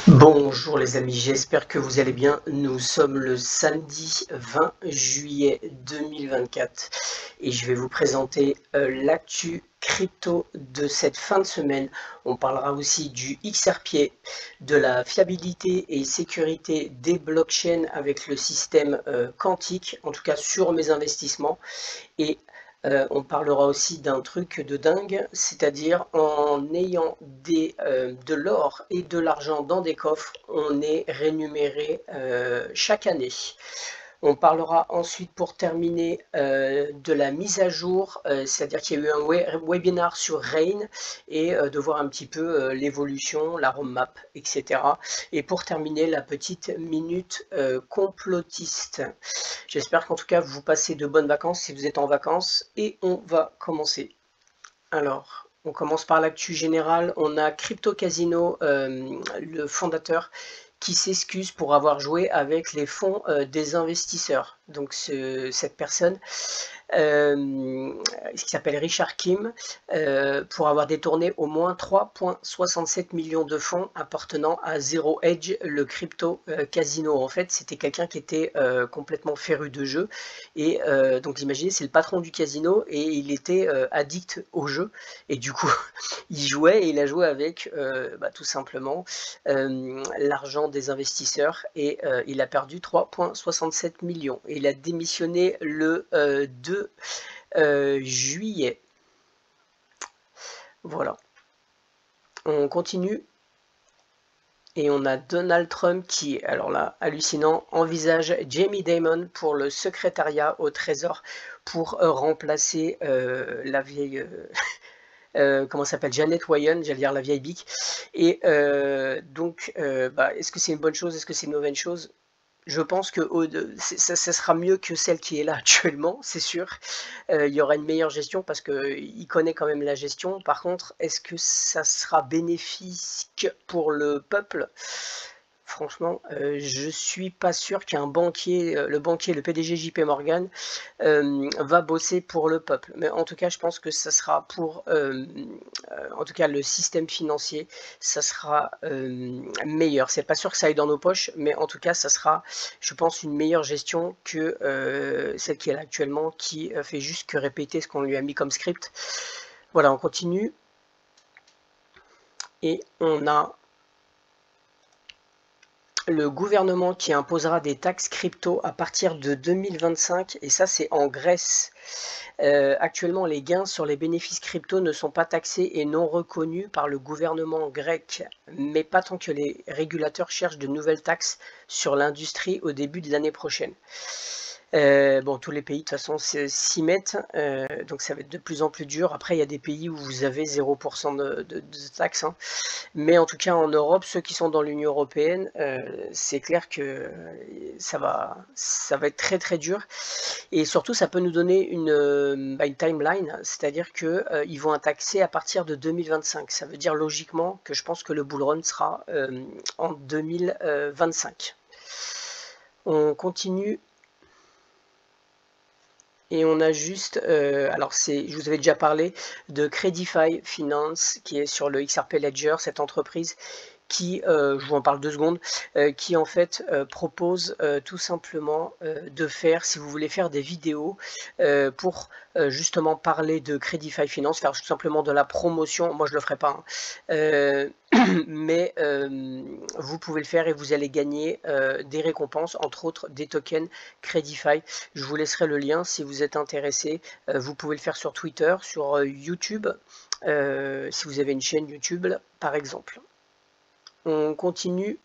Bonjour les amis, j'espère que vous allez bien. Nous sommes le samedi 20 juillet 2024 et je vais vous présenter l'actu crypto de cette fin de semaine. On parlera aussi du XRP, de la fiabilité et sécurité des blockchains avec le système quantique, en tout cas sur mes investissements. Et on parlera aussi d'un truc de dingue, c'est-à-dire en ayant de l'or et de l'argent dans des coffres, on est rémunéré chaque année. On parlera ensuite pour terminer de la mise à jour, c'est-à-dire qu'il y a eu un webinar sur Rain et de voir un petit peu l'évolution, la roadmap, etc. Et pour terminer, la petite minute complotiste. J'espère qu'en tout cas vous passez de bonnes vacances si vous êtes en vacances et on va commencer. Alors, on commence par l'actu générale. On a Crypto Casino, le fondateur, qui s'excuse pour avoir joué avec les fonds des investisseurs. Donc cette personne qui s'appelle Richard Kim, pour avoir détourné au moins 3,67 millions de fonds appartenant à Zero Hedge, le crypto casino. En fait, c'était quelqu'un qui était complètement féru de jeu. Et donc, imaginez, c'est le patron du casino et il était addict au jeu. Et du coup, il jouait et il a joué avec tout simplement l'argent des investisseurs et il a perdu 3,67 millions. Et il a démissionné le 2 juillet. Voilà. On continue. Et on a Donald Trump qui, alors là, hallucinant, envisage Jamie Dimon pour le secrétariat au Trésor pour remplacer la vieille... comment s'appelle, Janet Ryan, j'allais dire la vieille bique. Et donc, est-ce que c'est une bonne chose, est-ce que c'est une mauvaise chose? Je pense que ça sera mieux que celle qui est là actuellement, c'est sûr. Il y aura une meilleure gestion parce qu'il connaît quand même la gestion. Par contre, est-ce que ça sera bénéfique pour le peuple? Franchement, je suis pas sûr qu'un banquier, le PDG JP Morgan, va bosser pour le peuple. Mais en tout cas, je pense que ça sera pour, en tout cas, le système financier, ça sera meilleur. C'est pas sûr que ça aille dans nos poches, mais en tout cas, ça sera, je pense, une meilleure gestion que celle qui est là actuellement, qui fait juste que répéter ce qu'on lui a mis comme script. Voilà, on continue. Et on a le gouvernement qui imposera des taxes crypto à partir de 2025, et ça c'est en Grèce. Actuellement, les gains sur les bénéfices crypto ne sont pas taxés et non reconnus par le gouvernement grec, mais pas tant que les régulateurs cherchent de nouvelles taxes sur l'industrie au début de l'année prochaine. Bon, tous les pays de toute façon s'y mettent, donc ça va être de plus en plus dur. Après, il y a des pays où vous avez 0% de taxes, hein. Mais en tout cas, en Europe, ceux qui sont dans l'Union européenne, c'est clair que ça va être très très dur. Et surtout, ça peut nous donner une timeline, c'est-à-dire qu'ils vont taxer à partir de 2025. Ça veut dire logiquement que je pense que le bull run sera en 2025. On continue. Et on a juste, alors je vous avais déjà parlé de Credify Finance qui est sur le XRP Ledger, cette entreprise qui, je vous en parle 2 secondes, qui en fait propose tout simplement de faire, si vous voulez faire des vidéos pour justement parler de Credify Finance, faire tout simplement de la promotion, moi je le ferai pas, hein. Mais vous pouvez le faire et vous allez gagner des récompenses, entre autres des tokens Credify. Je vous laisserai le lien si vous êtes intéressé. Vous pouvez le faire sur Twitter, sur YouTube, si vous avez une chaîne YouTube par exemple. On continue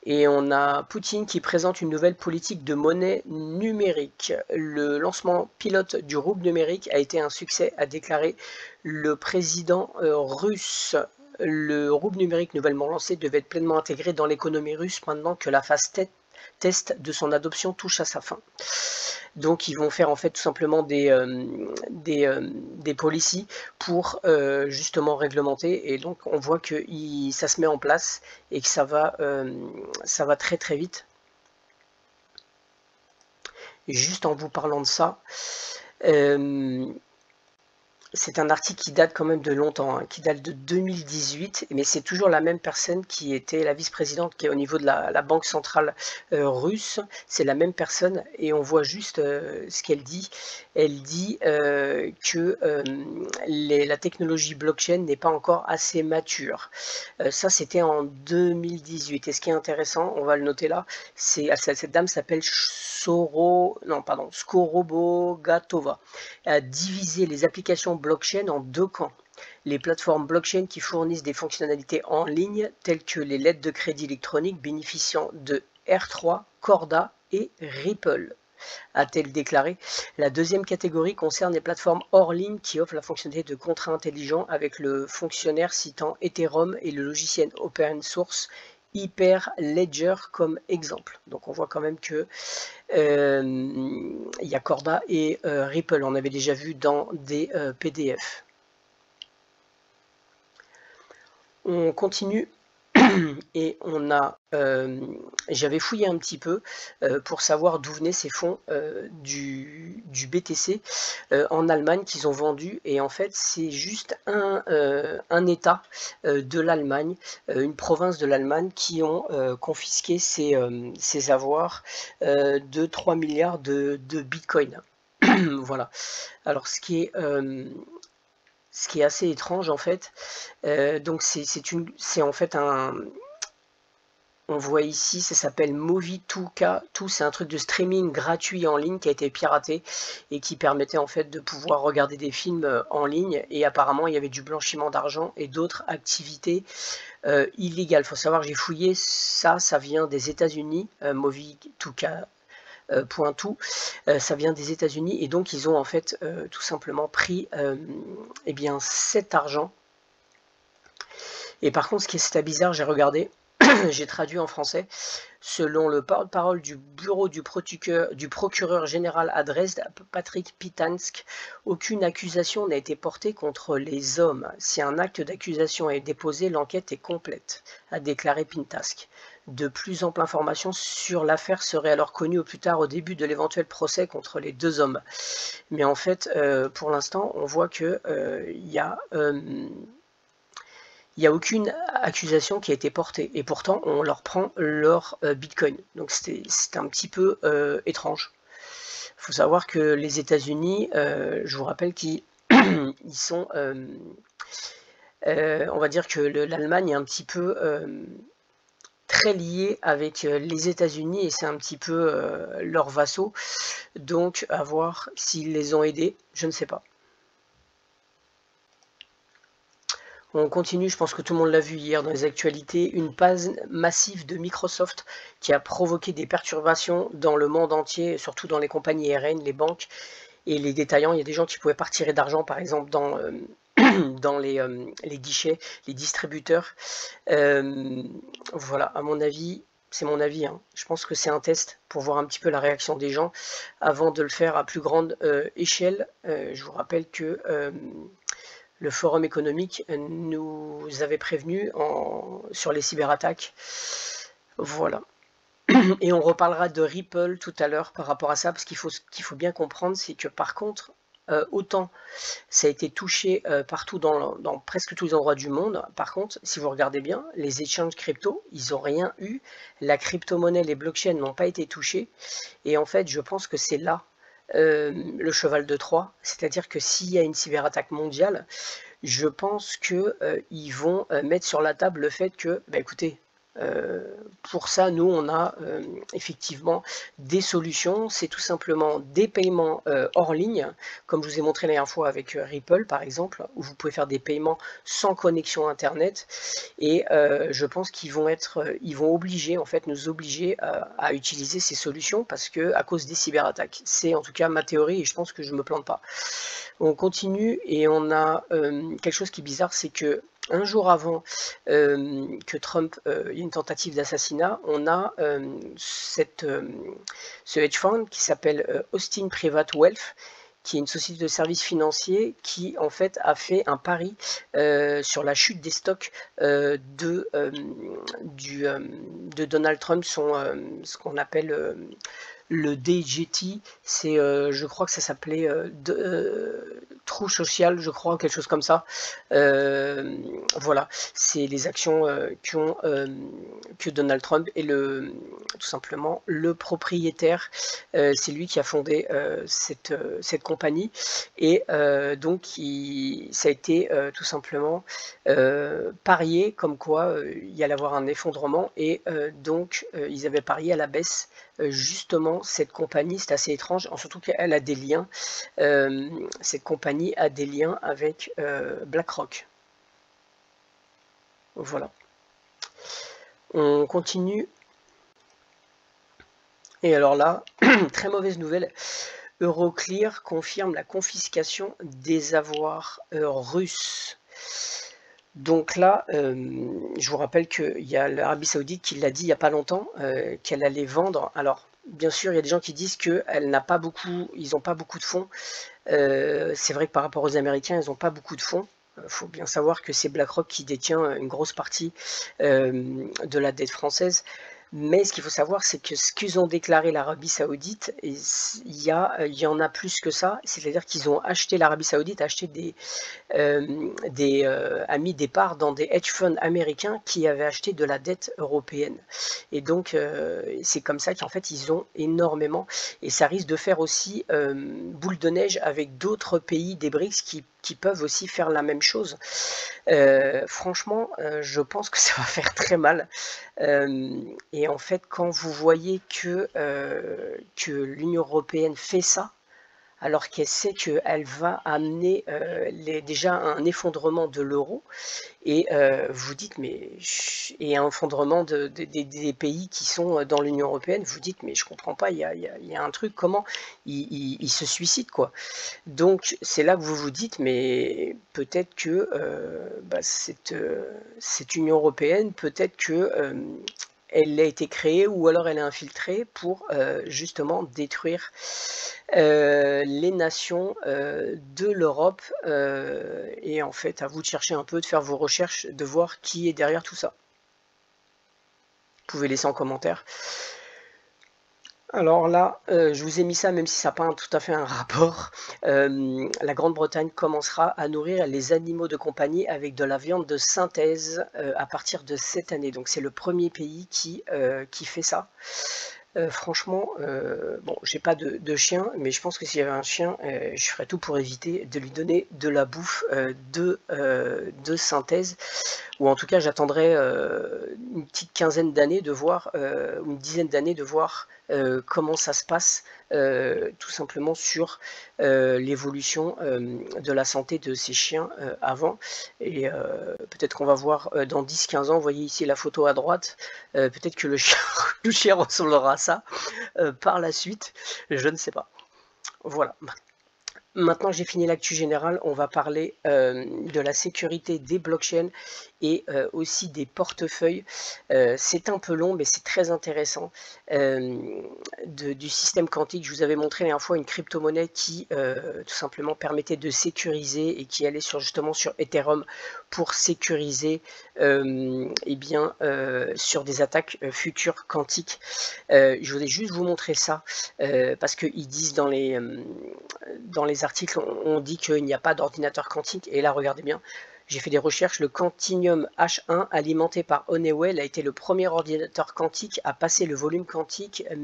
et on a Poutine qui présente une nouvelle politique de monnaie numérique. Le lancement pilote du rouble numérique a été un succès, a déclaré le président russe. Le rouble numérique nouvellement lancé devait être pleinement intégré dans l'économie russe maintenant que la phase test de son adoption touche à sa fin. Donc ils vont faire en fait tout simplement des policies pour justement réglementer, et donc on voit que ça se met en place et que ça va très très vite. Et juste en vous parlant de ça, c'est un article qui date quand même de longtemps, hein, qui date de 2018, mais c'est toujours la même personne qui était la vice-présidente qui est au niveau de la Banque centrale russe. C'est la même personne et on voit juste ce qu'elle dit. Elle dit que la technologie blockchain n'est pas encore assez mature. Ça, c'était en 2018. Et ce qui est intéressant, on va le noter là, cette dame s'appelle Skorobogatova, a divisé les applications blockchain en deux camps. Les plateformes blockchain qui fournissent des fonctionnalités en ligne telles que les lettres de crédit électroniques bénéficiant de R3, Corda et Ripple, a-t-elle déclaré. La deuxième catégorie concerne les plateformes hors ligne qui offrent la fonctionnalité de contrat intelligent, avec le fonctionnaire citant Ethereum et le logiciel open source Hyperledger comme exemple. Donc on voit quand même que il y a Corda et Ripple, on avait déjà vu dans des PDF. On continue et on a, j'avais fouillé un petit peu pour savoir d'où venaient ces fonds du BTC en Allemagne qu'ils ont vendu, et en fait c'est juste un État de l'Allemagne, une province de l'Allemagne qui ont confisqué ces avoirs de 3 milliards de bitcoin. Voilà. Alors ce qui est assez étrange en fait, donc c'est en fait on voit ici, ça s'appelle Movie2K, c'est un truc de streaming gratuit en ligne qui a été piraté et qui permettait en fait de pouvoir regarder des films en ligne, et apparemment il y avait du blanchiment d'argent et d'autres activités illégales. Il faut savoir, j'ai fouillé, ça vient des États-Unis, Movie2K. Ça vient des États-Unis, et donc ils ont en fait tout simplement pris eh bien cet argent. Et par contre, ce qui est très bizarre, j'ai regardé, j'ai traduit en français, selon le porte-parole du bureau du procureur général à Dresde, Patrick Pitansk, aucune accusation n'a été portée contre les hommes. Si un acte d'accusation est déposé, l'enquête est complète, a déclaré Pitansk. De plus amples informations sur l'affaire seraient alors connues au plus tard, au début de l'éventuel procès contre les deux hommes. Mais en fait, pour l'instant, on voit que il n'y a aucune accusation qui a été portée, et pourtant on leur prend leur bitcoin. Donc c'est un petit peu étrange. Il faut savoir que les États-Unis, je vous rappelle qu'ils sont, on va dire que l'Allemagne est un petit peu très liée avec les États-Unis, et c'est un petit peu leurs vassaux. Donc à voir s'ils les ont aidés, je ne sais pas. On continue, je pense que tout le monde l'a vu hier dans les actualités, une panne massive de Microsoft qui a provoqué des perturbations dans le monde entier, surtout dans les compagnies aériennes, les banques et les détaillants. Il y a des gens qui pouvaient pas retirer d'argent, par exemple, dans les guichets, les distributeurs. Voilà, à mon avis, c'est mon avis, hein. Je pense que c'est un test pour voir un petit peu la réaction des gens avant de le faire à plus grande échelle. Je vous rappelle que le Forum économique nous avait prévenu sur les cyberattaques. Voilà. Et on reparlera de Ripple tout à l'heure par rapport à ça, parce qu'il faut bien comprendre, c'est que par contre, autant ça a été touché partout dans presque tous les endroits du monde. Par contre, si vous regardez bien, les échanges crypto, ils n'ont rien eu. La crypto-monnaie, les blockchains n'ont pas été touchés. Et en fait, je pense que c'est là le cheval de Troie. C'est-à-dire que s'il y a une cyberattaque mondiale, je pense qu'ils vont mettre sur la table le fait que, bah, écoutez, pour ça, nous, on a effectivement des solutions. C'est tout simplement des paiements hors ligne, comme je vous ai montré la dernière fois avec Ripple, par exemple, où vous pouvez faire des paiements sans connexion Internet. Et je pense qu'ils vont obliger, en fait, nous obliger à utiliser ces solutions, parce que à cause des cyberattaques. C'est en tout cas ma théorie, et je pense que je ne me plante pas. On continue, et on a quelque chose qui est bizarre, c'est que un jour avant que Trump il y a une tentative d'assassinat, on a ce hedge fund qui s'appelle Austin Private Wealth, qui est une société de services financiers qui en fait a fait un pari sur la chute des stocks de Donald Trump, ce qu'on appelle le DGT, c'est, je crois que ça s'appelait True Social, je crois, quelque chose comme ça. Voilà, c'est les actions que Donald Trump est tout simplement le propriétaire. C'est lui qui a fondé cette compagnie, et donc ça a été tout simplement parié comme quoi il y allait avoir un effondrement, et donc ils avaient parié à la baisse. Justement, cette compagnie, c'est assez étrange, surtout qu'elle a des liens, cette compagnie a des liens avec BlackRock. Voilà. On continue. Et alors là, très mauvaise nouvelle, Euroclear confirme la confiscation des avoirs russes. Donc là, je vous rappelle qu'il y a l'Arabie Saoudite qui l'a dit il n'y a pas longtemps, qu'elle allait vendre. Alors, bien sûr, il y a des gens qui disent qu'ils n'ont pas beaucoup de fonds. C'est vrai que par rapport aux Américains, ils n'ont pas beaucoup de fonds. Il faut bien savoir que c'est BlackRock qui détient une grosse partie de la dette française. Mais ce qu'il faut savoir, c'est que ce qu'ils ont déclaré l'Arabie Saoudite, il y en a plus que ça. C'est-à-dire qu'ils ont acheté, l'Arabie Saoudite a acheté a mis des parts dans des hedge funds américains qui avaient acheté de la dette européenne. Et donc, c'est comme ça qu'en fait, ils ont énormément. Et ça risque de faire aussi boule de neige avec d'autres pays des BRICS qui peuvent aussi faire la même chose. Franchement, je pense que ça va faire très mal. Et en fait, quand vous voyez que l'Union européenne fait ça, alors qu'elle sait qu'elle va amener déjà un effondrement de l'euro, et vous dites, mais, et un effondrement des pays qui sont dans l'Union européenne, vous dites, mais je comprends pas, il y a un truc, comment ils se suicident, quoi. Donc c'est là que vous vous dites, mais peut-être que cette Union européenne, peut-être que elle a été créée, ou alors elle est infiltrée pour justement détruire les nations de l'Europe, et en fait à vous de chercher un peu, de faire vos recherches, de voir qui est derrière tout ça. Vous pouvez laisser en commentaire. Alors là, je vous ai mis ça, même si ça n'a pas tout à fait un rapport. La Grande-Bretagne commencera à nourrir les animaux de compagnie avec de la viande de synthèse à partir de cette année. Donc c'est le premier pays qui fait ça. Franchement, bon, j'ai pas de chien, mais je pense que s'il y avait un chien, je ferais tout pour éviter de lui donner de la bouffe de synthèse, ou en tout cas j'attendrai une petite quinzaine d'années de voir, ou une dizaine d'années de voir comment ça se passe, tout simplement sur l'évolution de la santé de ces chiens avant, et peut-être qu'on va voir dans 10-15 ans, vous voyez ici la photo à droite, peut-être que le chien ressemblera à ça par la suite, je ne sais pas. Voilà. Maintenant j'ai fini l'actu générale, on va parler de la sécurité des blockchains et aussi des portefeuilles. C'est un peu long, mais c'est très intéressant. Du système quantique, je vous avais montré la dernière fois une crypto-monnaie qui tout simplement permettait de sécuriser, et qui allait justement sur Ethereum pour sécuriser sur des attaques futures quantiques. Je voulais juste vous montrer ça parce qu'ils disent dans les articles, on dit qu'il n'y a pas d'ordinateur quantique, et là regardez bien, j'ai fait des recherches, le Quantinuum H1 alimenté par Honeywell a été le premier ordinateur quantique à passer le volume quantique 1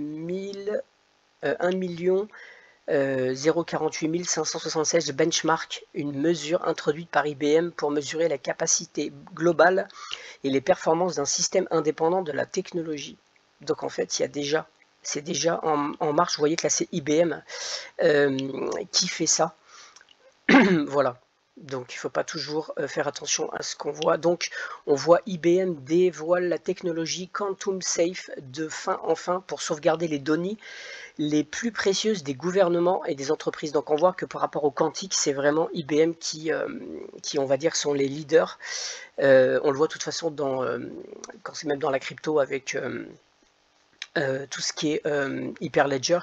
048 576 de benchmark, une mesure introduite par IBM pour mesurer la capacité globale et les performances d'un système indépendant de la technologie. Donc en fait, c'est déjà en marche. Vous voyez que là c'est IBM qui fait ça. Voilà. Donc il ne faut pas toujours faire attention à ce qu'on voit. Donc on voit IBM dévoile la technologie Quantum Safe de fin en fin pour sauvegarder les données les plus précieuses des gouvernements et des entreprises. Donc on voit que par rapport au quantique, c'est vraiment IBM qui on va dire sont les leaders. On le voit de toute façon quand c'est même dans la crypto avec tout ce qui est Hyperledger,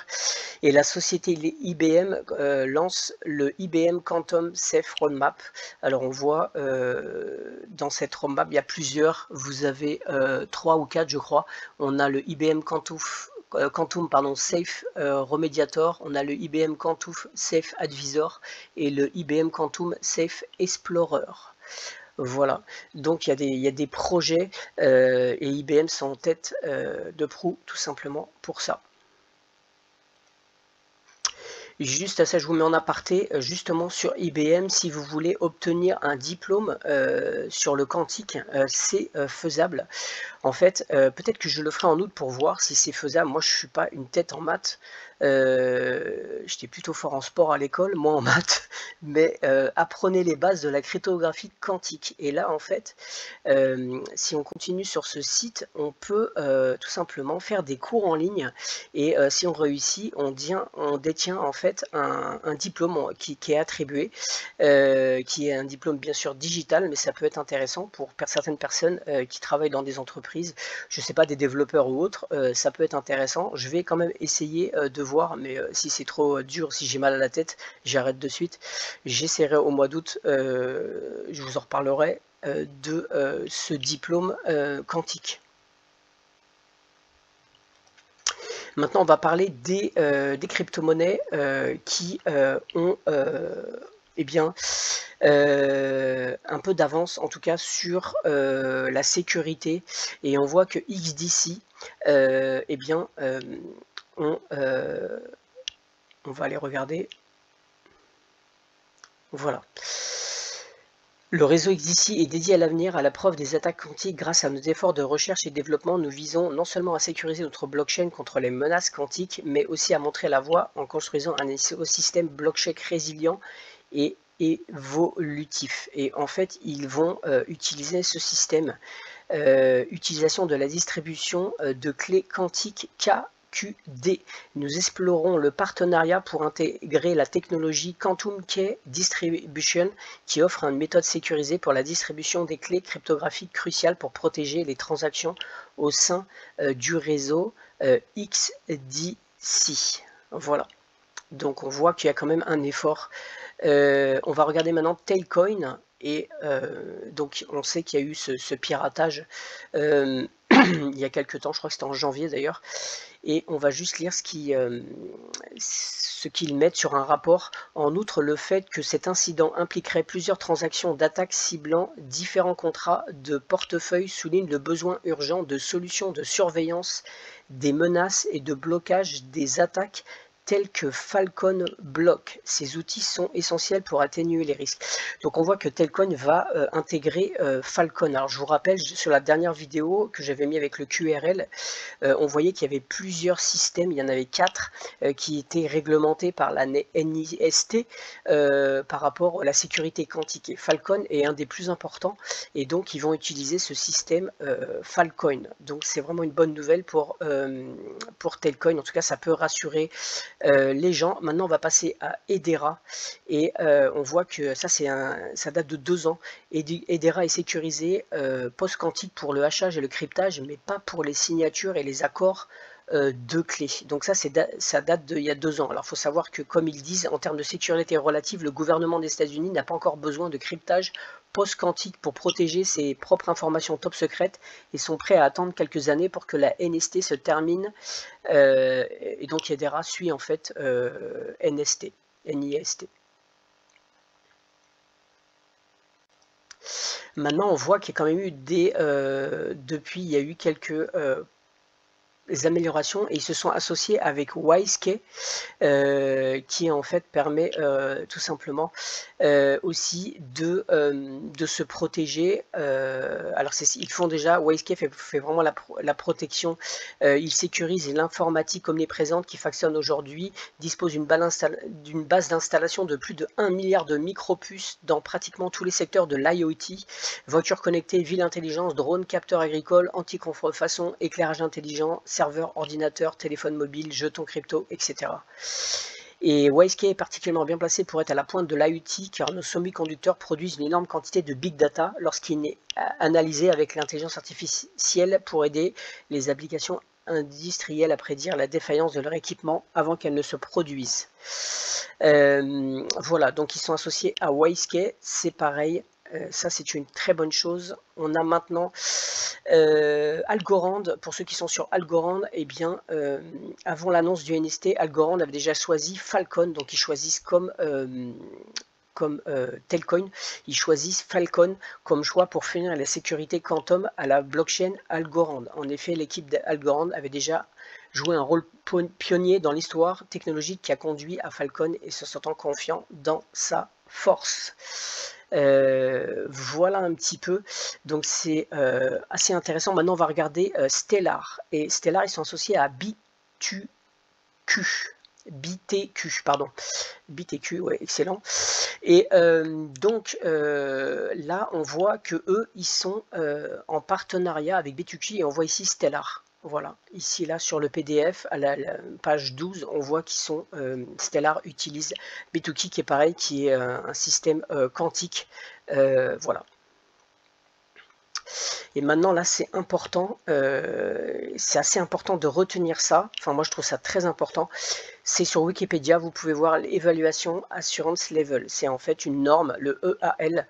et la société IBM lance le IBM Quantum Safe Roadmap. Alors on voit dans cette roadmap, il y a plusieurs, vous avez 3 ou 4 je crois. On a le IBM Quantum pardon, Safe Remediator, on a le IBM Quantum Safe Advisor et le IBM Quantum Safe Explorer. Voilà, donc il y a des projets et IBM sont en tête de proue tout simplement pour ça. Juste à ça, je vous mets en aparté, justement sur IBM, si vous voulez obtenir un diplôme sur le quantique, c'est faisable. En fait, peut-être que je le ferai en août pour voir si c'est faisable. Moi, je ne suis pas une tête en maths. J'étais plutôt fort en sport à l'école, moi en maths, mais apprenez les bases de la cryptographie quantique. Et là, en fait, si on continue sur ce site, on peut tout simplement faire des cours en ligne. Et si on réussit, on détient en fait un diplôme qui est attribué, qui est un diplôme bien sûr digital, mais ça peut être intéressant pour certaines personnes qui travaillent dans des entreprises, je ne sais pas, des développeurs ou autres, ça peut être intéressant. Je vais quand même essayer de voir, mais si c'est trop dur, si j'ai mal à la tête, j'arrête de suite. J'essaierai au mois d'août, je vous en reparlerai, de ce diplôme quantique. Maintenant, on va parler des crypto-monnaies qui ont eh bien, un peu d'avance, en tout cas, sur la sécurité. Et on voit que XDC, eh bien, on va aller regarder. Voilà. Le réseau XDC est dédié à l'avenir, à la preuve des attaques quantiques. Grâce à nos efforts de recherche et développement, nous visons non seulement à sécuriser notre blockchain contre les menaces quantiques, mais aussi à montrer la voie en construisant un écosystème blockchain résilient et évolutif. Et en fait, ils vont utiliser ce système, utilisation de la distribution de clés quantiques QD. Nous explorons le partenariat pour intégrer la technologie Quantum Key Distribution qui offre une méthode sécurisée pour la distribution des clés cryptographiques cruciales pour protéger les transactions au sein du réseau XDC. Voilà. Donc on voit qu'il y a quand même un effort. On va regarder maintenant Tailcoin. Et donc on sait qu'il y a eu ce piratage il y a quelques temps, je crois que c'était en janvier d'ailleurs, et on va juste lire ce qu'ils mettent sur un rapport. En outre, le fait que cet incident impliquerait plusieurs transactions d'attaque ciblant différents contrats de portefeuille souligne le besoin urgent de solutions de surveillance des menaces et de blocage des attaques tels que Falcon Block. Ces outils sont essentiels pour atténuer les risques. Donc on voit que Tailcoin va intégrer Falcon. Alors je vous rappelle, sur la dernière vidéo que j'avais mis avec le QRL, on voyait qu'il y avait plusieurs systèmes, il y en avait 4 qui étaient réglementés par la NIST par rapport à la sécurité quantique. Et Falcon est un des plus importants et donc ils vont utiliser ce système Falcon. Donc c'est vraiment une bonne nouvelle pour Tailcoin. En tout cas, ça peut rassurer les gens. Maintenant on va passer à Hedera et on voit que ça date de 2 ans. Hedera est sécurisé post-quantique pour le hachage et le cryptage, mais pas pour les signatures et les accords de clés. Donc ça date d'il y a 2 ans. Alors il faut savoir que, comme ils disent, en termes de sécurité relative, le gouvernement des États-Unis n'a pas encore besoin de cryptage post-quantique pour protéger ses propres informations top secrètes et sont prêts à attendre quelques années pour que la NIST se termine. Et donc Hedera suit en fait NIST. Maintenant, on voit qu'il y a quand même eu depuis, il y a eu quelques améliorations et ils se sont associés avec WiseKey qui en fait permet tout simplement aussi de se protéger. Alors ils font déjà, WiseKey fait vraiment la protection, ils sécurisent l'informatique omniprésente qui fonctionne aujourd'hui, dispose d'une base d'installation de plus de 1 milliard de micropuces dans pratiquement tous les secteurs de l'IoT, voitures connectées, villes intelligentes, drones, capteurs agricoles, anti-contrefaçon, éclairage intelligent, serveurs, ordinateurs, téléphones mobiles, jetons crypto, etc. Et WiseKey est particulièrement bien placé pour être à la pointe de l'IoT car nos semi-conducteurs produisent une énorme quantité de big data lorsqu'il est analysé avec l'intelligence artificielle pour aider les applications industrielles à prédire la défaillance de leur équipement avant qu'elle ne se produise. Voilà, donc ils sont associés à WiseKey, c'est pareil. ça c'est une très bonne chose. On a maintenant Algorand. Pour ceux qui sont sur Algorand, eh bien, avant l'annonce du NST, Algorand avait déjà choisi Falcon, donc ils choisissent comme Telcoin, ils choisissent Falcon comme choix pour fournir la sécurité quantum à la blockchain Algorand. En effet, l'équipe d'Algorand avait déjà joué un rôle pionnier dans l'histoire technologique qui a conduit à Falcon et se sentant confiant dans sa force. Voilà un petit peu, donc c'est assez intéressant. Maintenant on va regarder Stellar, et Stellar ils sont associés à BTQ, pardon, BTQ, ouais, excellent. Et donc là on voit que eux ils sont en partenariat avec BTQ, et on voit ici Stellar. Voilà, ici là sur le PDF à la page 12, on voit qu'ils sont Stellar utilise BTQ qui est pareil, qui est un système quantique. Voilà. Et maintenant là c'est important, c'est assez important de retenir ça. Enfin moi je trouve ça très important. C'est sur Wikipédia, vous pouvez voir l'évaluation Assurance Level. C'est en fait une norme, le EAL,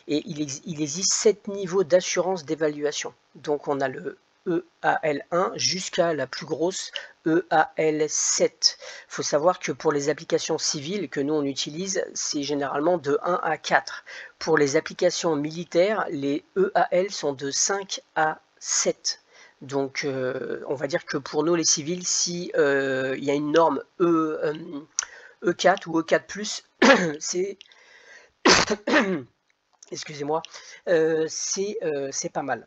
et il existe 7 niveaux d'assurance d'évaluation. Donc on a le EAL1 jusqu'à la plus grosse EAL7. Il faut savoir que pour les applications civiles que nous on utilise, c'est généralement de 1 à 4. Pour les applications militaires, les EAL sont de 5 à 7. Donc on va dire que pour nous les civils, si il y a une norme E4 ou E4+, c'est excusez-moi, c'est pas mal.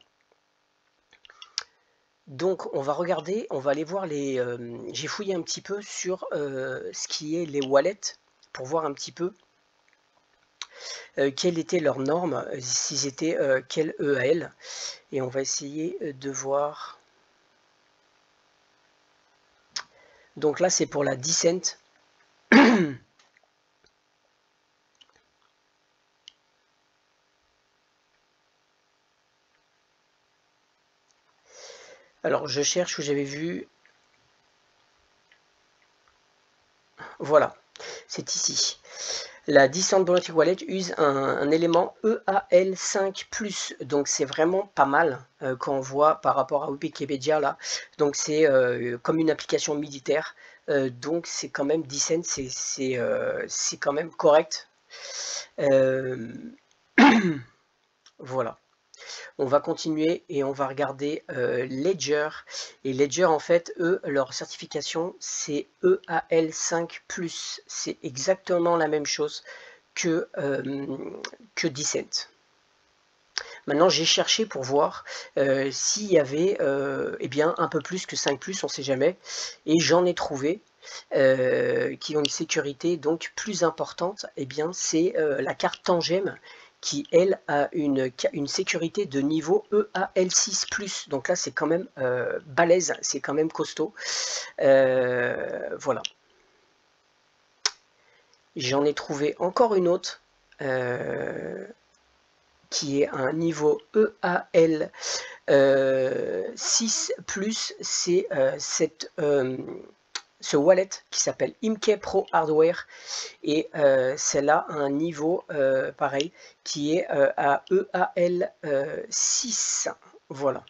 Donc on va regarder, on va aller voir les... j'ai fouillé un petit peu sur ce qui est les wallets, pour voir un petit peu quelles étaient leurs normes, s'ils étaient quel EAL, et on va essayer de voir. Donc là c'est pour la Decent. Alors je cherche où j'avais vu. Voilà, c'est ici. La Decent Bulletin Wallet use un élément EAL5+, donc c'est vraiment pas mal quand on voit par rapport à Wikipédia là. Donc c'est comme une application militaire, donc c'est quand même Decent, c'est quand même correct. Voilà. On va continuer et on va regarder Ledger. Et Ledger, en fait, eux, leur certification, c'est EAL5+. C'est exactement la même chose que Decent. Maintenant, j'ai cherché pour voir s'il y avait eh bien, un peu plus que 5+, on ne sait jamais. Et j'en ai trouvé qui ont une sécurité donc plus importante. Eh bien, c'est la carte Tangem qui, elle, a une sécurité de niveau EAL6+. Donc là, c'est quand même balèze, c'est quand même costaud. Voilà. J'en ai trouvé encore une autre qui est un niveau EAL 6+, c'est ce wallet qui s'appelle Imke Pro Hardware, et celle-là a un niveau pareil qui est à EAL 6. Voilà.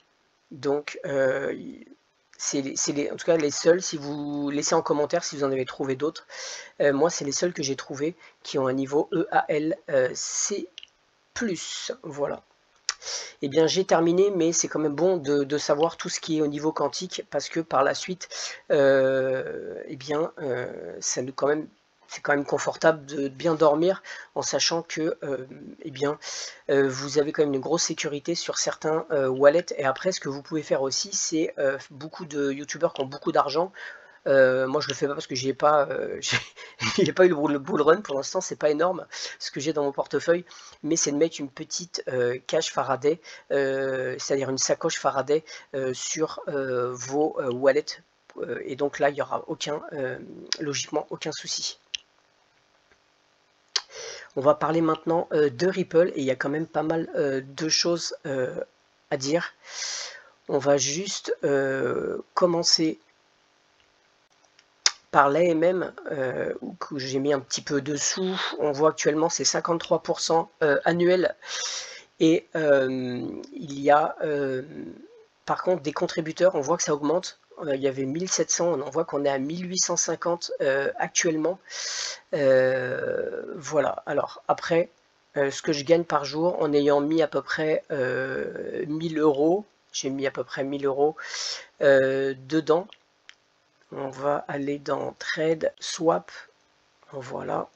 Donc c'est en tout cas les seuls. Si vous laissez en commentaire si vous en avez trouvé d'autres, moi c'est les seuls que j'ai trouvé qui ont un niveau EAL C+. Voilà. Eh bien j'ai terminé, mais c'est quand même bon de savoir tout ce qui est au niveau quantique, parce que par la suite eh bien ça nous c'est quand même confortable de bien dormir en sachant que eh bien vous avez quand même une grosse sécurité sur certains wallets. Et après ce que vous pouvez faire aussi, c'est beaucoup de youtubeurs qui ont beaucoup d'argent. Moi je le fais pas parce que j'ai pas j'ai pas eu le bull run pour l'instant, c'est pas énorme ce que j'ai dans mon portefeuille, mais c'est de mettre une petite cache Faraday, c'est-à-dire une sacoche Faraday sur vos wallets, et donc là il n'y aura logiquement aucun souci. On va parler maintenant de Ripple, et il y a quand même pas mal de choses à dire. On va juste commencer par l'AMM, que j'ai mis un petit peu dessous, on voit actuellement c'est 53% annuel. Et il y a par contre des contributeurs, on voit que ça augmente. Il y avait 1700, on voit qu'on est à 1850 actuellement. Voilà, alors après, ce que je gagne par jour en ayant mis à peu près 1000 euros, j'ai mis à peu près 1000 euros dedans. On va aller dans Trade, Swap, voilà,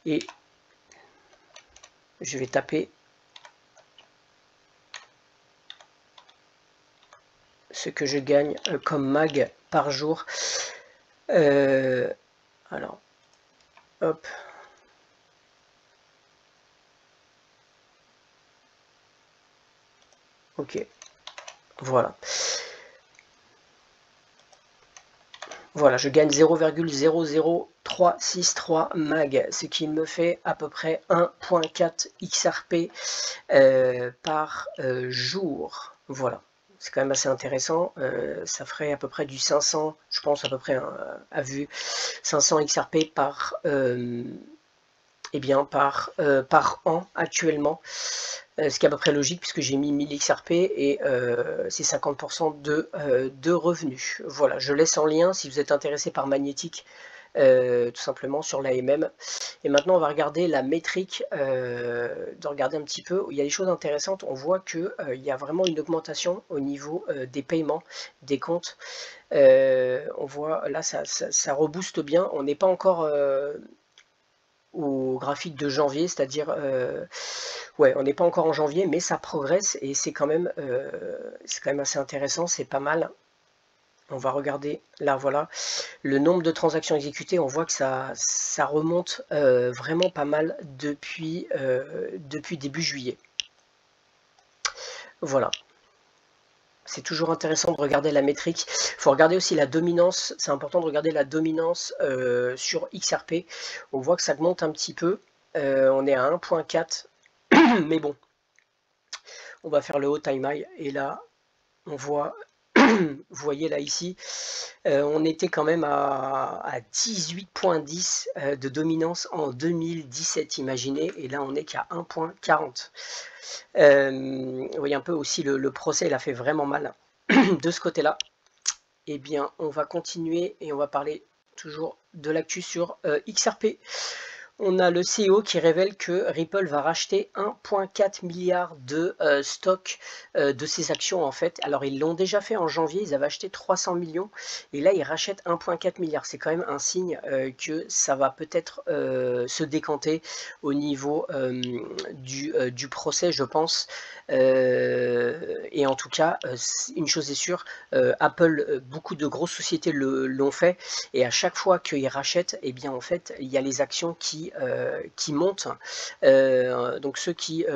et je vais taper ce que je gagne comme mag par jour. Alors, hop. Ok, voilà. Voilà, je gagne 0,00363 mag, ce qui me fait à peu près 1.4 XRP par jour. Voilà, c'est quand même assez intéressant. Ça ferait à peu près du 500, je pense à peu près à vue, 500 XRP par, par an actuellement. Ce qui est à peu près logique puisque j'ai mis 1000 XRP et c'est 50% de revenus. Voilà, je laisse en lien si vous êtes intéressé par Magnétique, tout simplement sur l'AMM. Et maintenant on va regarder la métrique, de regarder un petit peu, il y a des choses intéressantes, on voit qu'il y a vraiment une augmentation au niveau des paiements, des comptes. On voit là ça rebooste bien, on n'est pas encore au graphique de janvier, c'est-à-dire ouais, on n'est pas encore en janvier, mais ça progresse et c'est quand même assez intéressant, c'est pas mal. On va regarder là, voilà, le nombre de transactions exécutées, on voit que ça remonte vraiment pas mal depuis début juillet. Voilà. C'est toujours intéressant de regarder la métrique. Il faut regarder aussi la dominance. C'est important de regarder la dominance sur XRP. On voit que ça monte un petit peu. On est à 1.4. Mais bon, on va faire le haut time high. Et là, on voit, vous voyez là ici, on était quand même à 18.10 de dominance en 2017, imaginez. Et là, on n'est qu'à 1.40. Vous voyez un peu aussi le procès, il a fait vraiment mal de ce côté-là. Eh bien, on va continuer et on va parler toujours de l'actu sur XRP. On a le CEO qui révèle que Ripple va racheter 1,4 milliard de stock de ses actions en fait. Alors ils l'ont déjà fait en janvier, ils avaient acheté 300 millions et là ils rachètent 1,4 milliard. C'est quand même un signe que ça va peut-être se décanter au niveau du procès, je pense. Et en tout cas, une chose est sûre, Apple, beaucoup de grosses sociétés l'ont fait et à chaque fois qu'ils rachètent, eh bien en fait il y a les actions qui montent. Donc ceux qui,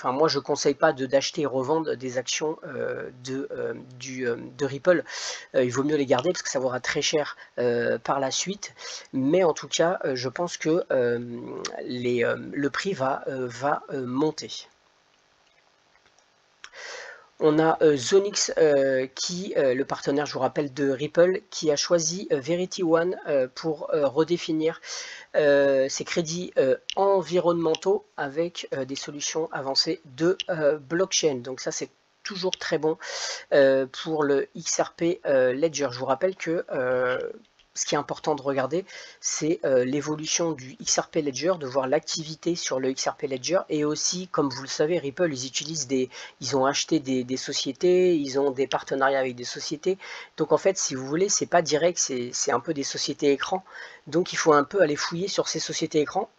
moi je conseille pas d'acheter et revendre des actions de Ripple. Il vaut mieux les garder parce que ça vaudra très cher par la suite. Mais en tout cas, je pense que le prix va monter. On a Zonix qui, le partenaire, je vous rappelle, de Ripple, qui a choisi Verity One pour redéfinir ses crédits environnementaux avec des solutions avancées de blockchain. Donc ça, c'est toujours très bon pour le XRP Ledger. Je vous rappelle que ce qui est important de regarder, c'est l'évolution du XRP Ledger, de voir l'activité sur le XRP Ledger, et aussi, comme vous le savez, Ripple, ils ont acheté des sociétés, ils ont des partenariats avec des sociétés. Donc en fait, si vous voulez, c'est pas direct, c'est un peu des sociétés écrans. Donc il faut un peu aller fouiller sur ces sociétés écrans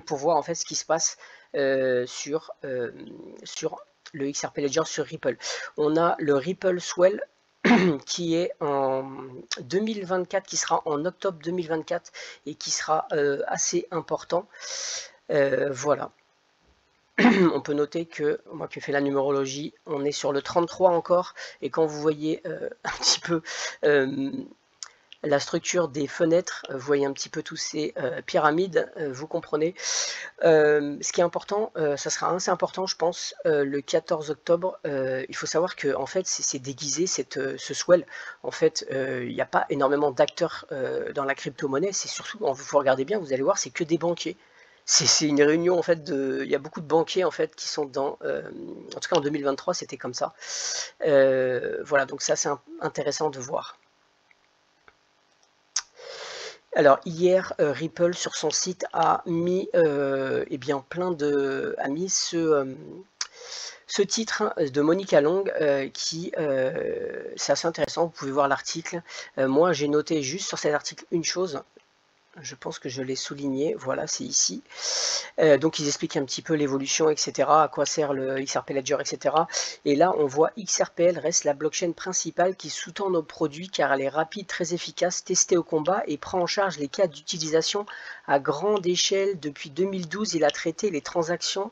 pour voir en fait ce qui se passe sur le XRP Ledger sur Ripple. On a le Ripple Swell qui est en 2024, qui sera en octobre 2024 et qui sera assez important. Voilà. On peut noter que, moi qui fais la numérologie, on est sur le 33 encore, et quand vous voyez un petit peu la structure des fenêtres, vous voyez un petit peu tous ces pyramides, vous comprenez. Ce qui est important, ça sera assez important je pense, le 14 octobre, il faut savoir que en fait c'est déguisé ce swell. En fait, il n'y a pas énormément d'acteurs dans la crypto-monnaie, c'est surtout, vous regardez bien, vous allez voir, c'est que des banquiers. C'est une réunion en fait il y a beaucoup de banquiers en fait qui sont dedans. En tout cas en 2023 c'était comme ça. Voilà, donc ça c'est intéressant de voir. Alors hier, Ripple sur son site a mis eh bien a mis ce titre de Monica Long qui c'est assez intéressant. Vous pouvez voir l'article. Moi j'ai noté juste sur cet article une chose. Je pense que je l'ai souligné, voilà, c'est ici. Donc ils expliquent un petit peu l'évolution, etc., à quoi sert le XRP Ledger, etc. Et là, on voit XRPL reste la blockchain principale qui sous-tend nos produits car elle est rapide, très efficace, testée au combat et prend en charge les cas d'utilisation à grande échelle. Depuis 2012, il a traité les transactions,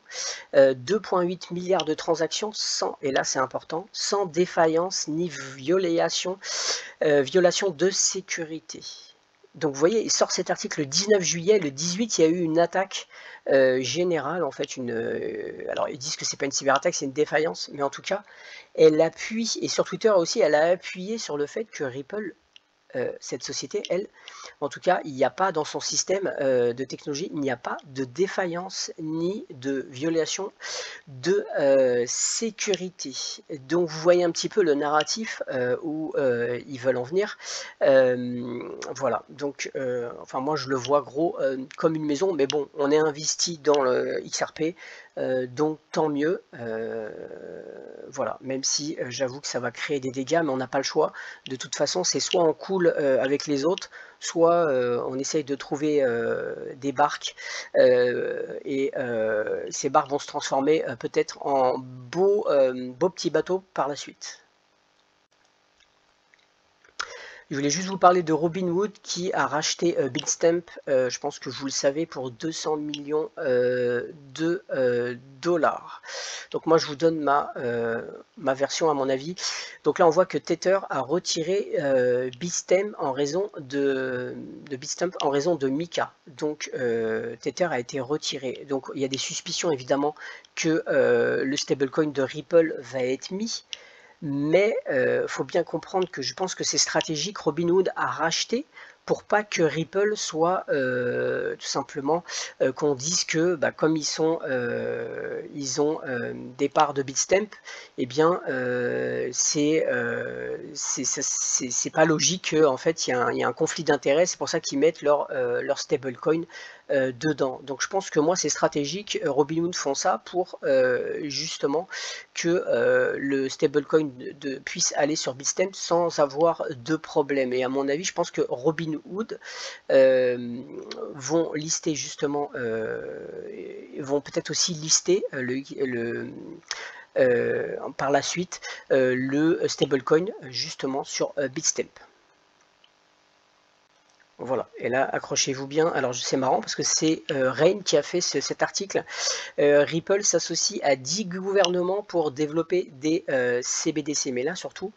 2,8 milliards de transactions sans, et là c'est important, sans défaillance ni violation de sécurité. Donc vous voyez, il sort cet article le 19 juillet, le 18 il y a eu une attaque générale, en fait, alors ils disent que c'est pas une cyberattaque, c'est une défaillance, mais en tout cas, elle appuie, et sur Twitter aussi, elle a appuyé sur le fait que Ripple, cette société, elle, en tout cas, il n'y a pas dans son système de technologie, il n'y a pas de défaillance ni de violation de sécurité. Donc vous voyez un petit peu le narratif où ils veulent en venir. Voilà, donc enfin moi je le vois gros comme une maison, mais bon, on est investi dans le XRP, donc tant mieux. Voilà, même si j'avoue que ça va créer des dégâts, mais on n'a pas le choix. De toute façon, c'est soit on coule avec les autres, soit on essaye de trouver des barques et ces barques vont se transformer peut-être en beaux petits bateaux par la suite. Je voulais juste vous parler de Robinhood qui a racheté Bitstamp, je pense que vous le savez, pour 200 millions de dollars. Donc moi je vous donne ma version à mon avis. Donc là on voit que Tether a retiré Bitstamp en raison de Bitstamp en raison de Mika. Donc Tether a été retiré. Donc il y a des suspicions évidemment que le stablecoin de Ripple va être mis. Mais faut bien comprendre que je pense que c'est stratégique. Robinhood a racheté pour pas que Ripple soit tout simplement qu'on dise que comme ils ont des parts de Bitstamp, eh bien c'est pas logique qu'en fait il y a un conflit d'intérêts. C'est pour ça qu'ils mettent leur stablecoin dedans. Donc je pense que moi c'est stratégique. Robinhood font ça pour justement que le stablecoin puisse aller sur Bitstamp sans avoir de problème. Et à mon avis, je pense que Robinhood vont lister justement, vont peut-être aussi lister par la suite le stablecoin justement sur Bitstamp. Voilà, et là accrochez-vous bien. Alors c'est marrant parce que c'est Rain qui a fait cet article. Ripple s'associe à 10 gouvernements pour développer des CBDC. Mais là surtout,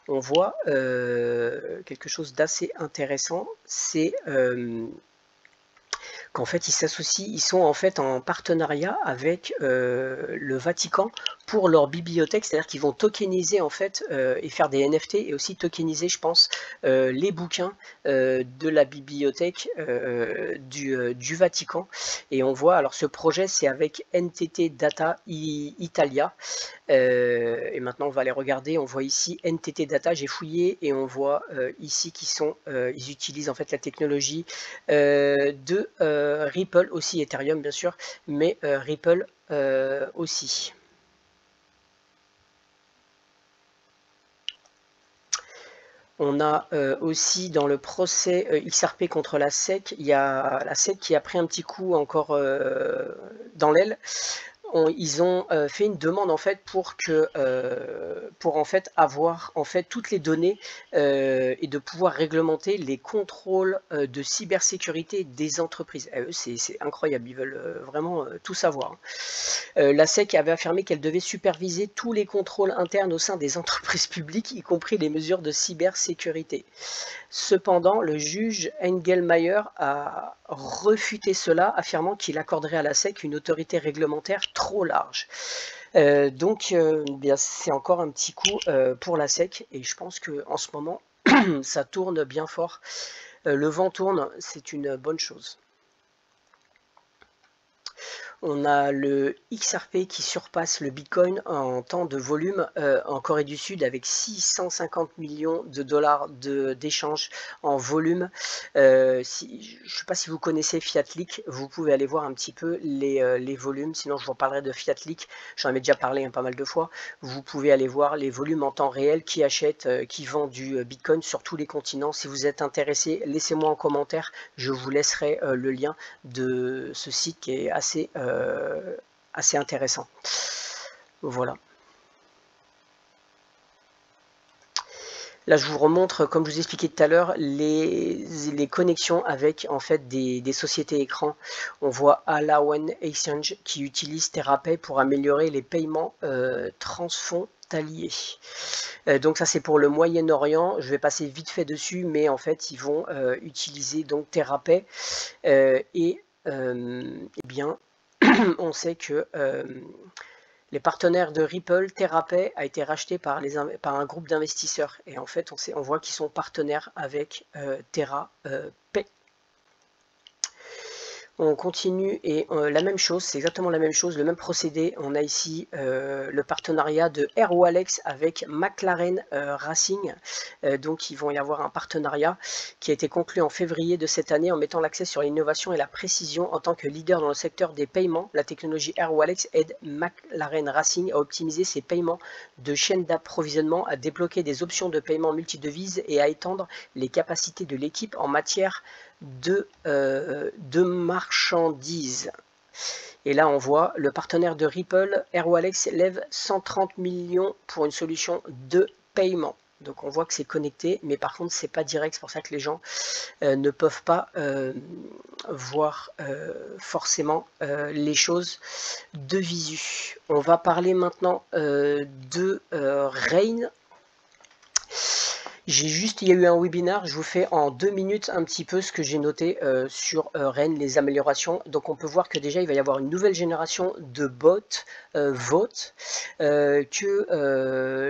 on voit quelque chose d'assez intéressant. C'est qu'en fait ils s'associent, ils sont en fait en partenariat avec le Vatican pour leur bibliothèque, c'est-à-dire qu'ils vont tokeniser en fait et faire des NFT et aussi tokeniser, je pense, les bouquins de la bibliothèque du Vatican. Et on voit, alors ce projet c'est avec NTT Data Italia. Et maintenant on va aller regarder, on voit ici NTT Data, j'ai fouillé et on voit ici ils utilisent en fait la technologie de Ripple, aussi Ethereum bien sûr, mais Ripple aussi. On a aussi dans le procès XRP contre la SEC, il y a la SEC qui a pris un petit coup encore dans l'aile. ils ont fait une demande en fait pour en fait avoir en fait toutes les données et de pouvoir réglementer les contrôles de cybersécurité des entreprises. Eux, c'est incroyable, ils veulent vraiment tout savoir. La SEC avait affirmé qu'elle devait superviser tous les contrôles internes au sein des entreprises publiques, y compris les mesures de cybersécurité. Cependant, le juge Engelmayer a refuté cela, affirmant qu'il accorderait à la SEC une autorité réglementaire trop large. Donc, bien, c'est encore un petit coup pour la SEC, et je pense qu'en ce moment, ça tourne bien fort. Le vent tourne, c'est une bonne chose. On a le XRP qui surpasse le Bitcoin en temps de volume en Corée du Sud avec 650 millions de dollars d'échanges en volume. Je ne sais pas si vous connaissez Fiatleak, vous pouvez aller voir un petit peu les volumes, sinon je vous parlerai de Fiatleak, j'en ai déjà parlé pas mal de fois. Vous pouvez aller voir les volumes en temps réel, qui achète, qui vend du Bitcoin sur tous les continents. Si vous êtes intéressé, laissez-moi en commentaire, je vous laisserai le lien de ce site qui est assez intéressant. Voilà. Là, je vous remontre, comme je vous expliquais tout à l'heure, les connexions avec en fait des sociétés écrans. On voit Alawan Exchange qui utilise TerraPay pour améliorer les paiements transfrontaliers. Donc ça, c'est pour le Moyen-Orient. Je vais passer vite fait dessus, mais en fait, ils vont utiliser donc TerraPay et eh bien, on sait que les partenaires de Ripple, TerraPay a été racheté par un groupe d'investisseurs. Et en fait, on voit qu'ils sont partenaires avec TerraPay. On continue et la même chose, c'est exactement la même chose, le même procédé. On a ici le partenariat de Airwallex avec McLaren Racing. Donc il vont y avoir un partenariat qui a été conclu en février de cette année en mettant l'accès sur l'innovation et la précision en tant que leader dans le secteur des paiements. La technologie Airwallex aide McLaren Racing à optimiser ses paiements de chaîne d'approvisionnement, à débloquer des options de paiement multidevises et à étendre les capacités de l'équipe en matière de marchandises. Et là, on voit le partenaire de Ripple, Airwallex, lève 130 millions pour une solution de paiement. Donc on voit que c'est connecté, mais par contre, c'est pas direct. C'est pour ça que les gens ne peuvent pas voir forcément les choses de visu. On va parler maintenant de Rain. Il y a eu un webinar, je vous fais en 2 minutes un petit peu ce que j'ai noté sur Rennes, les améliorations. Donc on peut voir que déjà il va y avoir une nouvelle génération de bots, votes, que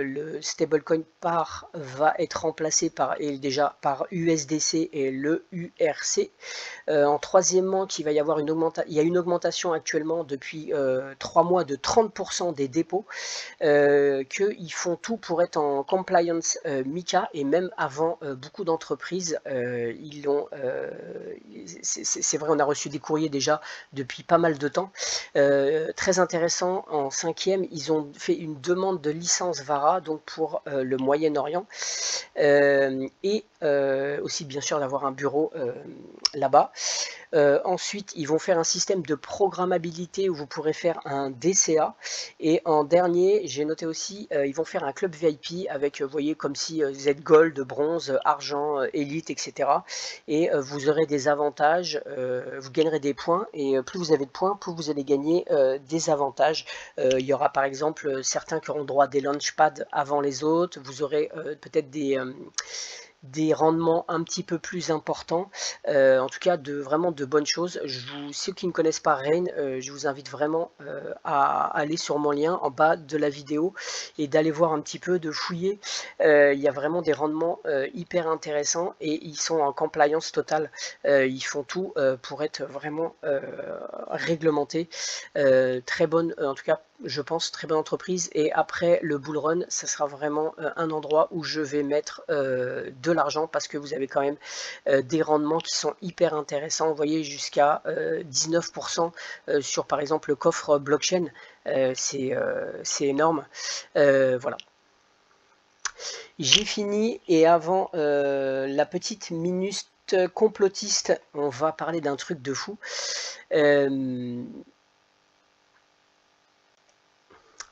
le stablecoin PAR va être remplacé par USDC et le URC. Troisièmement, il y a une augmentation actuellement depuis 3 mois de 30% des dépôts, qu'ils font tout pour être en compliance MiCA, et même avant beaucoup d'entreprises, c'est vrai, on a reçu des courriers déjà depuis pas mal de temps. Très intéressant, en 5e, ils ont fait une demande de licence VARA, donc pour le Moyen-Orient, et aussi bien sûr d'avoir un bureau là-bas. Ensuite, ils vont faire un système de programmabilité où vous pourrez faire un DCA. Et en dernier, j'ai noté aussi, ils vont faire un club VIP avec, vous voyez, comme si vous êtes gold, bronze, argent, élite, etc. Et vous aurez des avantages, vous gagnerez des points. Et plus vous avez de points, plus vous allez gagner des avantages. Il y aura par exemple certains qui auront droit à des launchpads avant les autres. Vous aurez peut-être des rendements un petit peu plus importants, en tout cas vraiment de bonnes choses. Ceux qui ne connaissent pas Rain, je vous invite vraiment à aller sur mon lien en bas de la vidéo et d'aller voir un petit peu, de fouiller. Il y a vraiment des rendements hyper intéressants et ils sont en compliance totale. Ils font tout pour être vraiment réglementés. Très bonne, en tout cas je pense, très bonne entreprise. Et après le bull run, ça sera vraiment un endroit où je vais mettre de l'argent, parce que vous avez quand même des rendements qui sont hyper intéressants. Vous voyez, jusqu'à 19% sur par exemple le coffre blockchain. C'est énorme. Voilà. J'ai fini, et avant la petite minute complotiste, on va parler d'un truc de fou.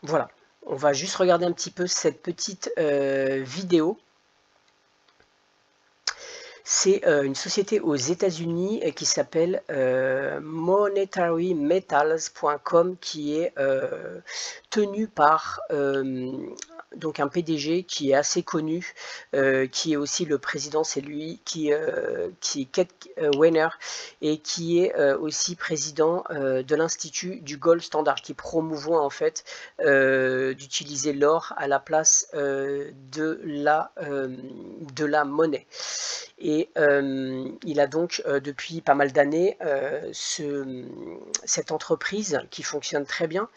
Voilà, on va juste regarder un petit peu cette petite vidéo. C'est une société aux États-Unis qui s'appelle monetarymetals.com, qui est tenue par donc un PDG qui est assez connu, qui est aussi le président, c'est lui, qui est Kate Weiner, et qui est aussi président de l'Institut du Gold Standard, qui promouvoit en fait d'utiliser l'or à la place de la monnaie. Et il a donc depuis pas mal d'années cette entreprise qui fonctionne très bien.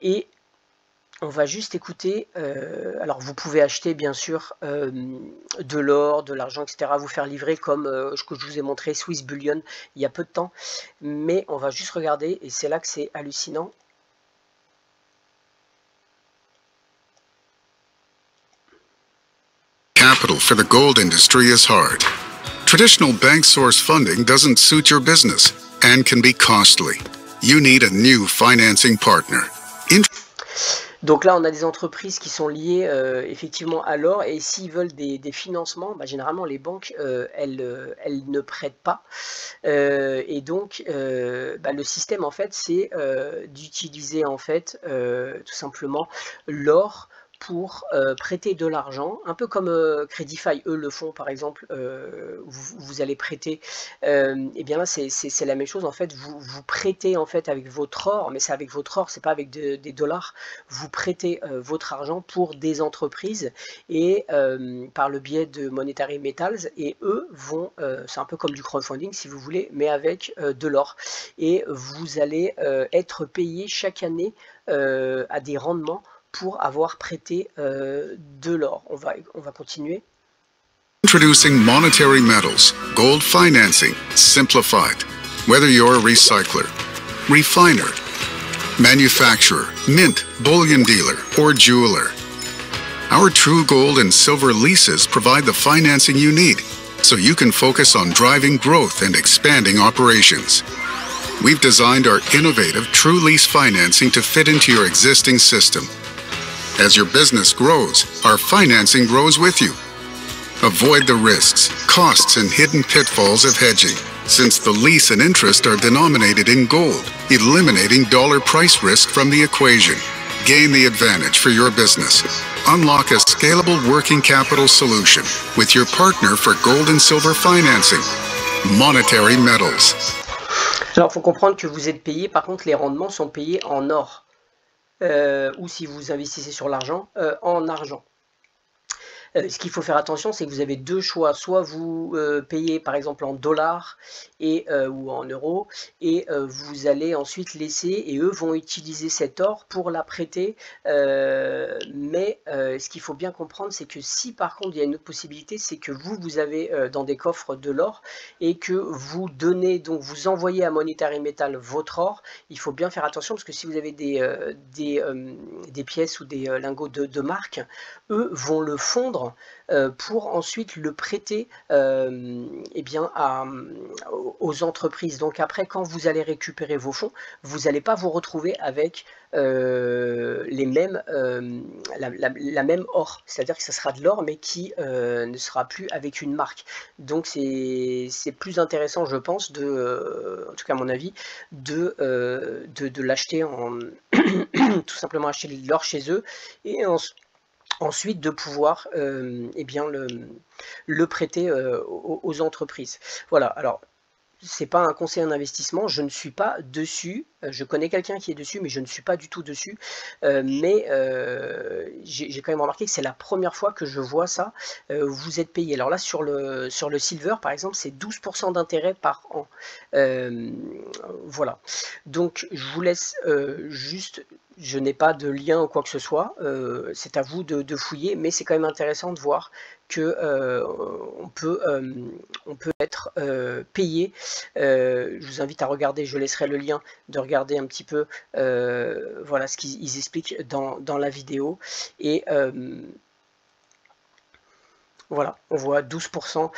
Et on va juste écouter, alors vous pouvez acheter bien sûr de l'or, de l'argent, etc., vous faire livrer comme ce que je vous ai montré, Swiss Bullion, il y a peu de temps, mais on va juste regarder, et c'est là que c'est hallucinant. Capital for the gold industry is hard. Traditional bank source funding doesn't suit your business and can be costly. You need a new financing partner. Donc là, on a des entreprises qui sont liées effectivement à l'or, et s'ils veulent des financements, généralement les banques, elles ne prêtent pas. Et donc, le système, en fait, c'est d'utiliser, en fait, tout simplement l'or pour prêter de l'argent, un peu comme Credify, eux le font par exemple, vous allez prêter, et bien là c'est la même chose, en fait, vous prêtez en fait avec votre or, mais c'est avec votre or, c'est pas avec des dollars, vous prêtez votre argent pour des entreprises, et par le biais de Monetary Metals, et eux vont, c'est un peu comme du crowdfunding si vous voulez, mais avec de l'or, et vous allez être payé chaque année à des rendements pour avoir prêté de l'or. On va continuer. Introducing Monetary Metals, gold financing, simplified. Whether you're a recycler, refiner, manufacturer, mint, bullion dealer, or jeweler, our true gold and silver leases provide the financing you need so you can focus on driving growth and expanding operations. We've designed our innovative true lease financing to fit into your existing system. As your business grows, our financing grows with you. Avoid the risks, costs, and hidden pitfalls of hedging, since the lease and interest are denominated in gold, eliminating dollar price risk from the equation. Gain the advantage for your business. Unlock a scalable working capital solution with your partner for gold and silver financing, Monetary Metals. Alors, il faut comprendre que vous êtes payé, par contre, les rendements sont payés en or. Ou si vous investissez sur l'argent, en argent. Ce qu'il faut faire attention, c'est que vous avez deux choix. Soit vous payez par exemple en dollars ou en euros, et vous allez ensuite laisser, et eux vont utiliser cet or pour la prêter. Mais ce qu'il faut bien comprendre, c'est que si par contre il y a une autre possibilité, c'est que vous avez dans des coffres de l'or, et que vous donnez, donc vous envoyez à Monetary Metal votre or. Il faut bien faire attention, parce que si vous avez des pièces ou des lingots de marque, eux vont le fondre pour ensuite le prêter aux entreprises. Donc après, quand vous allez récupérer vos fonds, vous n'allez pas vous retrouver avec les mêmes, la même or. C'est-à-dire que ça sera de l'or, mais qui ne sera plus avec une marque. Donc c'est plus intéressant, je pense, en tout cas à mon avis, de l'acheter tout simplement acheter de l'or chez eux, et ensuite de pouvoir le prêter aux entreprises. Voilà, alors c'est pas un conseil en investissement, je ne suis pas dessus, je connais quelqu'un qui est dessus, mais je ne suis pas du tout dessus, mais j'ai quand même remarqué que c'est la première fois que je vois ça, vous êtes payé. Alors là, sur le silver par exemple, c'est 12% d'intérêt par an. Voilà, donc je vous laisse juste, je n'ai pas de lien ou quoi que ce soit, c'est à vous de fouiller, mais c'est quand même intéressant de voir que on peut être payé. Je vous invite à regarder, je laisserai le lien, de regarder un petit peu voilà ce qu'ils expliquent dans la vidéo. Et Voilà, on voit 12%.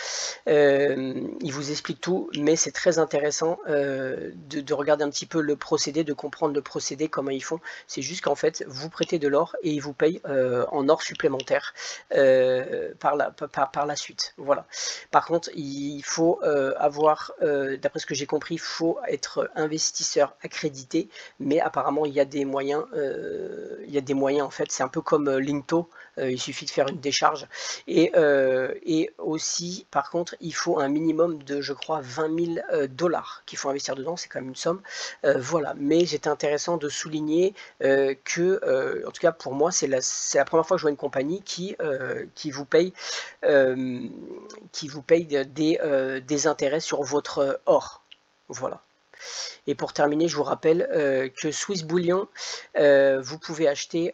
Il vous explique tout, mais c'est très intéressant de regarder un petit peu le procédé, de comprendre le procédé, comment ils font. C'est juste qu'en fait, vous prêtez de l'or et ils vous payent en or supplémentaire par la suite. Voilà. Par contre, il faut avoir, d'après ce que j'ai compris, il faut être investisseur accrédité, mais apparemment, il y a des moyens. En fait, c'est un peu comme Linto. Il suffit de faire une décharge et aussi par contre il faut un minimum de, je crois, 20 000 $ qu'il faut investir dedans, c'est quand même une somme. Voilà, mais c'était intéressant de souligner que en tout cas pour moi c'est la première fois que je vois une compagnie qui vous paye des intérêts sur votre or. Voilà. Et pour terminer, je vous rappelle que Swiss Bullion, vous pouvez acheter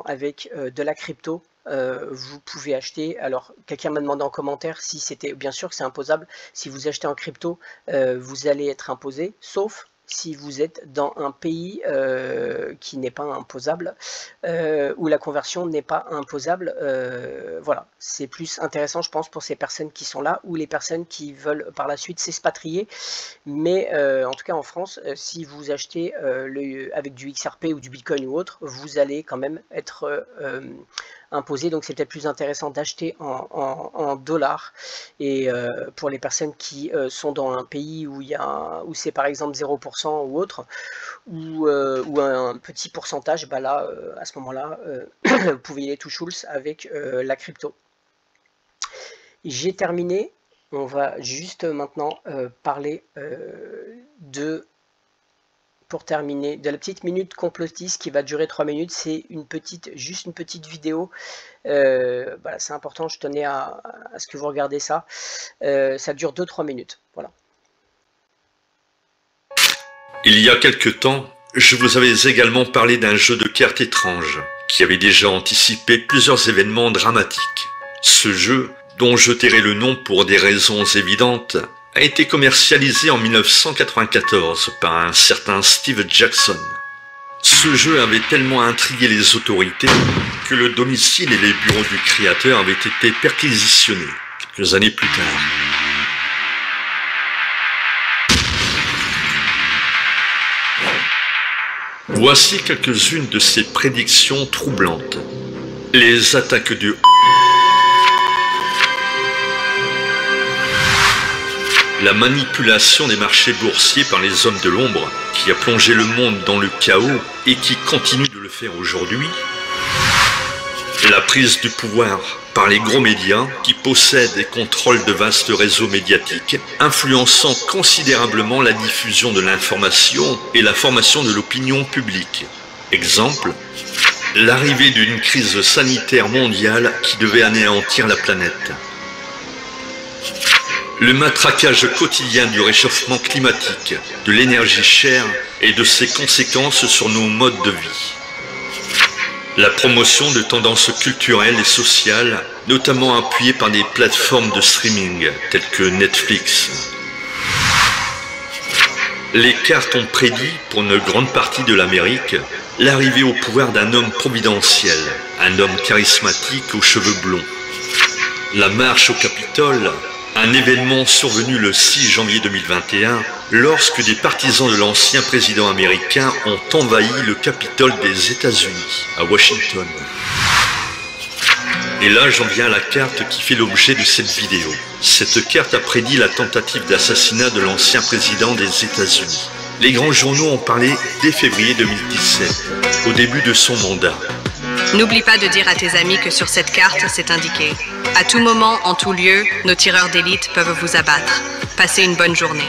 avec de la crypto. Vous pouvez acheter, alors quelqu'un m'a demandé en commentaire si c'était, bien sûr que c'est imposable, si vous achetez en crypto, vous allez être imposé, sauf si vous êtes dans un pays qui n'est pas imposable, où la conversion n'est pas imposable. Voilà, c'est plus intéressant je pense pour ces personnes qui sont là, ou les personnes qui veulent par la suite s'expatrier. Mais en tout cas en France, si vous achetez avec du XRP ou du Bitcoin ou autre, vous allez quand même être imposé, donc c'est peut-être plus intéressant d'acheter en dollars. Et pour les personnes qui sont dans un pays où c'est par exemple 0% ou autre, ou un petit pourcentage, bah là à ce moment-là vous pouvez y aller tout Schulz avec la crypto. J'ai terminé. On va juste maintenant parler pour terminer, de la petite minute complotiste qui va durer 3 minutes. C'est juste une petite vidéo. Voilà, c'est important, je tenais à ce que vous regardez ça. Ça dure 2-3 minutes. Voilà. Il y a quelque temps, je vous avais également parlé d'un jeu de cartes étrange qui avait déjà anticipé plusieurs événements dramatiques. Ce jeu, dont je tairai le nom pour des raisons évidentes, a été commercialisé en 1994 par un certain Steve Jackson. Ce jeu avait tellement intrigué les autorités que le domicile et les bureaux du créateur avaient été perquisitionnés quelques années plus tard. Voici quelques-unes de ces prédictions troublantes. Les attaques du la manipulation des marchés boursiers par les hommes de l'ombre, qui a plongé le monde dans le chaos et qui continue de le faire aujourd'hui. La prise du pouvoir par les gros médias qui possèdent et contrôlent de vastes réseaux médiatiques, influençant considérablement la diffusion de l'information et la formation de l'opinion publique. Exemple, l'arrivée d'une crise sanitaire mondiale qui devait anéantir la planète. Le matraquage quotidien du réchauffement climatique, de l'énergie chère et de ses conséquences sur nos modes de vie. La promotion de tendances culturelles et sociales, notamment appuyées par des plateformes de streaming telles que Netflix. Les cartes ont prédit, pour une grande partie de l'Amérique, l'arrivée au pouvoir d'un homme providentiel, un homme charismatique aux cheveux blonds. La marche au Capitole, un événement survenu le 6 janvier 2021, lorsque des partisans de l'ancien président américain ont envahi le Capitole des États-Unis, à Washington. Et là, j'en viens à la carte qui fait l'objet de cette vidéo. Cette carte a prédit la tentative d'assassinat de l'ancien président des États-Unis. Les grands journaux ont parlé dès février 2017, au début de son mandat. N'oublie pas de dire à tes amis que sur cette carte, c'est indiqué. À tout moment, en tout lieu, nos tireurs d'élite peuvent vous abattre. Passez une bonne journée.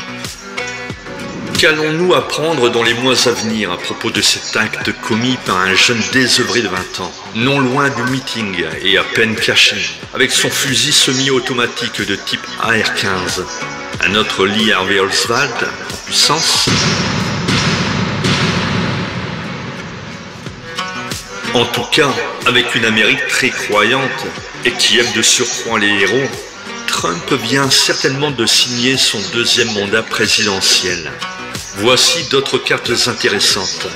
Qu'allons-nous apprendre dans les mois à venir à propos de cet acte commis par un jeune désœuvré de 20 ans, non loin du meeting et à peine caché, avec son fusil semi-automatique de type AR-15, un autre Lee Harvey Oswald en puissance? En tout cas, avec une Amérique très croyante et qui aime de surcroît les héros, Trump vient certainement de signer son deuxième mandat présidentiel. Voici d'autres cartes intéressantes.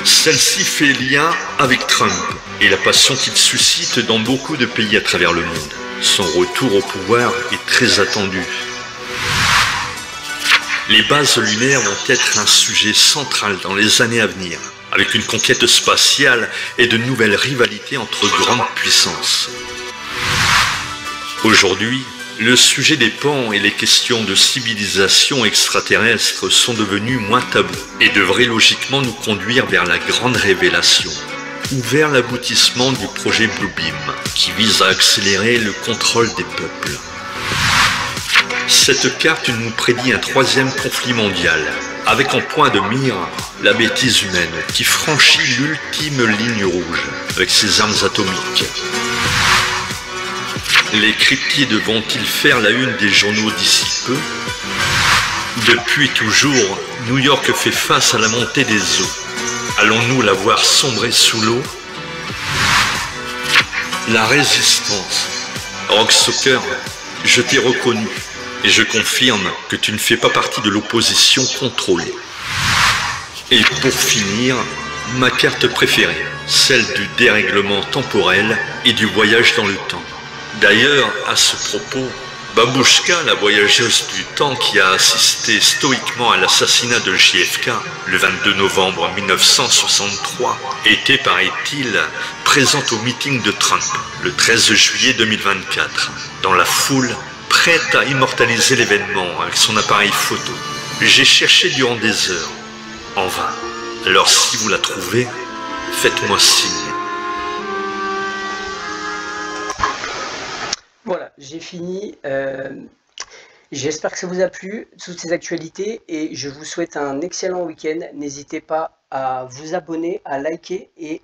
Celle-ci fait lien avec Trump et la passion qu'il suscite dans beaucoup de pays à travers le monde. Son retour au pouvoir est très attendu. Les bases lunaires vont être un sujet central dans les années à venir, avec une conquête spatiale et de nouvelles rivalités entre grandes puissances. Aujourd'hui, le sujet des pans et les questions de civilisation extraterrestre sont devenus moins tabous et devraient logiquement nous conduire vers la grande révélation, ou vers l'aboutissement du projet Bluebeam, qui vise à accélérer le contrôle des peuples. Cette carte nous prédit un troisième conflit mondial, avec en point de mire la bêtise humaine qui franchit l'ultime ligne rouge avec ses armes atomiques. Les cryptides vont-ils faire la une des journaux d'ici peu? Depuis toujours, New York fait face à la montée des eaux. Allons-nous la voir sombrer sous l'eau? La résistance. Rock Soccer, je t'ai reconnu et je confirme que tu ne fais pas partie de l'opposition contrôlée. Et pour finir, ma carte préférée, celle du dérèglement temporel et du voyage dans le temps. D'ailleurs, à ce propos, Babouchka, la voyageuse du temps qui a assisté stoïquement à l'assassinat de JFK le 22 novembre 1963, était, paraît-il, présente au meeting de Trump le 13 juillet 2024, dans la foule, prête à immortaliser l'événement avec son appareil photo. J'ai cherché durant des heures, en vain. Alors si vous la trouvez, faites-moi signe. Voilà, j'ai fini. J'espère que ça vous a plu, toutes ces actualités, et je vous souhaite un excellent week-end. N'hésitez pas à vous abonner, à liker, et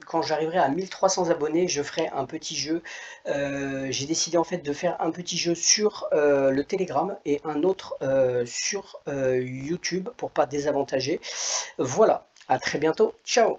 quand j'arriverai à 1300 abonnés, je ferai un petit jeu. J'ai décidé en fait de faire un petit jeu sur le Telegram et un autre sur YouTube pour pas désavantager. Voilà, à très bientôt, ciao!